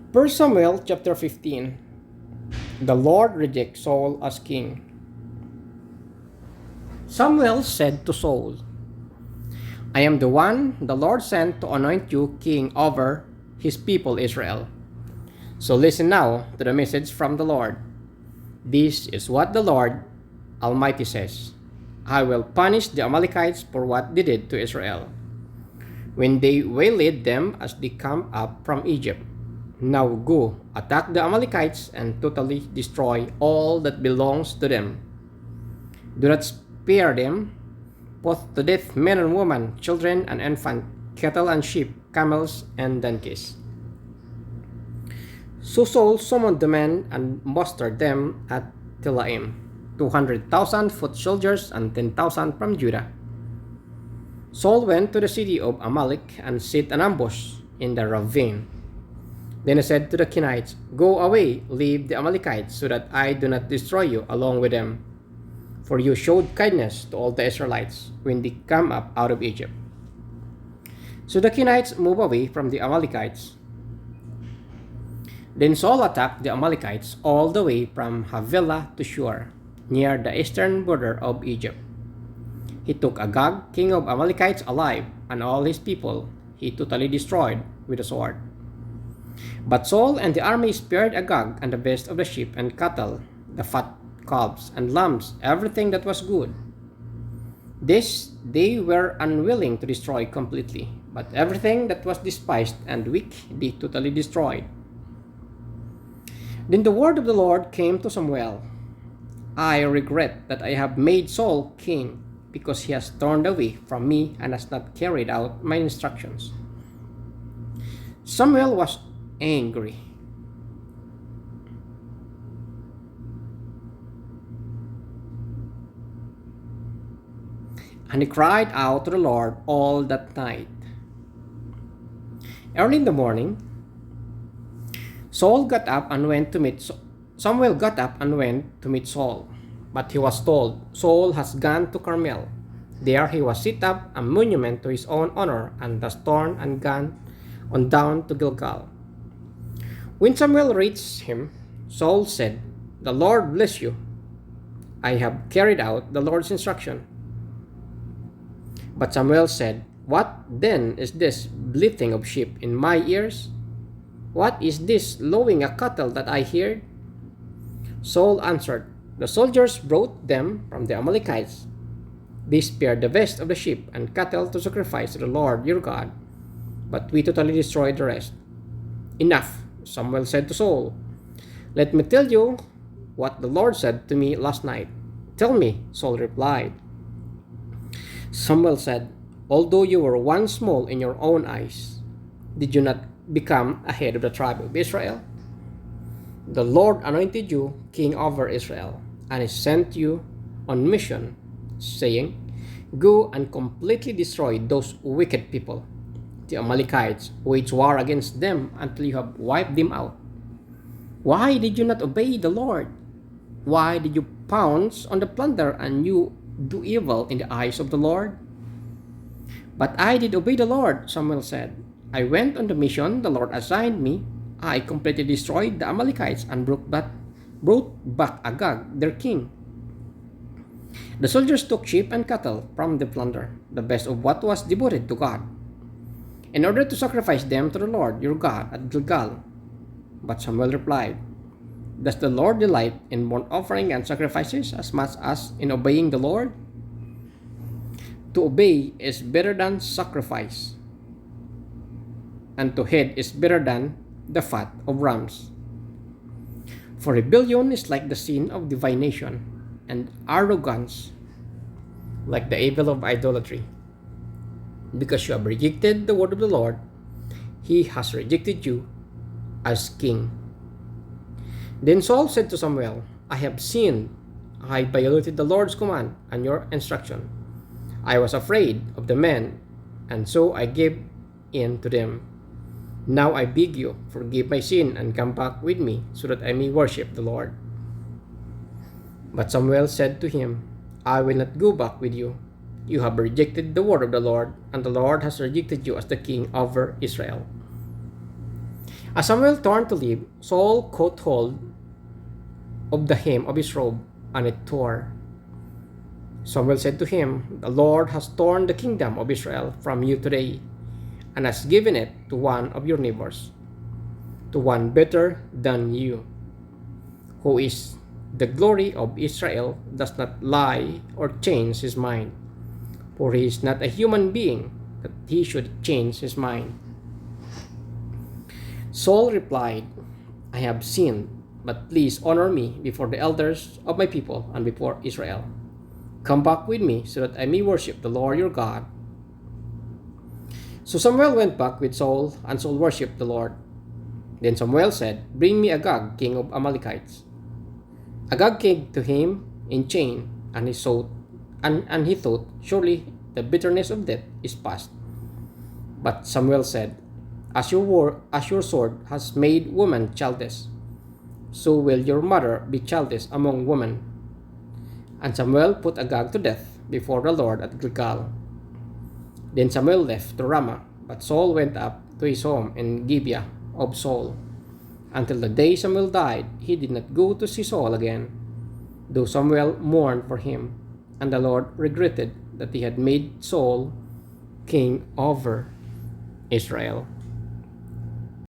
1 Samuel chapter 15. The Lord rejects Saul as king. Samuel said to Saul, I am the one the Lord sent to anoint you king over his people Israel. So listen now to the message from the Lord. This is what the Lord Almighty says. I will punish the Amalekites for what they did to Israel, when they waylaid them as they come up from Egypt. Now go, attack the Amalekites and totally destroy all that belongs to them. Do not spare them. Put to death men and women, children and infant, cattle and sheep, camels and donkeys. So Saul summoned the men and mustered them at Telaim, 200,000 foot soldiers and 10,000 from Judah. Saul went to the city of Amalek and set an ambush in the ravine. Then he said to the Kenites, Go away, leave the Amalekites, so that I do not destroy you along with them. For you showed kindness to all the Israelites when they come up out of Egypt. So the Kenites moved away from the Amalekites. Then Saul attacked the Amalekites all the way from Havilah to Shur, near the eastern border of Egypt. He took Agag, king of Amalekites, alive, and all his people he totally destroyed with a sword. But Saul and the army spared Agag and the best of the sheep and cattle, the fat calves and lambs, everything that was good. This they were unwilling to destroy completely, but everything that was despised and weak they totally destroyed. Then the word of the Lord came to Samuel. I regret that I have made Saul king, because he has turned away from me and has not carried out my instructions. Samuel was angry. And he cried out to the Lord all that night. Early in the morning, Samuel got up and went to meet Saul. But he was told, Saul has gone to Carmel. There he was set up a monument to his own honor, and has torn and gone on down to Gilgal. When Samuel reached him, Saul said, The Lord bless you. I have carried out the Lord's instruction. But Samuel said, What then is this bleating of sheep in my ears? What is this lowing of cattle that I hear? Saul answered, The soldiers brought them from the Amalekites. They spared the best of the sheep and cattle to sacrifice to the Lord your God, but we totally destroyed the rest. Enough, Samuel said to Saul. Let me tell you what the Lord said to me last night. Tell me, Saul replied. Samuel said, Although you were once small in your own eyes, did you not become a head of the tribe of Israel? The Lord anointed you king over Israel, and he sent you on mission, saying, Go and completely destroy those wicked people. The Amalekites wage war against them until you have wiped them out. Why did you not obey the Lord? Why did you pounce on the plunder and you do evil in the eyes of the Lord? But I did obey the Lord, Samuel said. I went on the mission the Lord assigned me. I completely destroyed the Amalekites and brought back Agag, their king. The soldiers took sheep and cattle from the plunder, the best of what was devoted to God, in order to sacrifice them to the Lord your God at Gilgal. But Samuel replied, Does the Lord delight in burnt offering and sacrifices as much as in obeying the Lord? To obey is better than sacrifice, and to heed is better than the fat of rams. For rebellion is like the sin of divination, and arrogance like the evil of idolatry. Because you have rejected the word of the Lord, he has rejected you as king. Then Saul said to Samuel, I have sinned. I violated the Lord's command and your instruction. I was afraid of the men, and so I gave in to them. Now I beg you, forgive my sin and come back with me, so that I may worship the Lord. But Samuel said to him, I will not go back with you. You have rejected the word of the Lord, and the Lord has rejected you as the king over Israel. As Samuel turned to leave, Saul caught hold of the hem of his robe, and it tore. Samuel said to him, "The Lord has torn the kingdom of Israel from you today, and has given it to one of your neighbors, to one better than you, who is the glory of Israel, does not lie or change his mind. For he is not a human being that he should change his mind." Saul replied, "I have sinned, but please honor me before the elders of my people and before Israel. Come back with me so that I may worship the Lord your God." So Samuel went back with Saul, and Saul worshipped the Lord. Then Samuel said, "Bring me Agag, king of Amalekites." Agag came to him in chain, and he thought, "Surely the bitterness of death is past." But Samuel said, as your sword has made woman childless, so will your mother be childless among women." And Samuel put Agag to death before the Lord at Gilgal. Then Samuel left to Ramah, but Saul went up to his home in Gibeah of Saul. Until the day Samuel died, he did not go to see Saul again, though Samuel mourned for him, and the Lord regretted that he had made Saul king over Israel.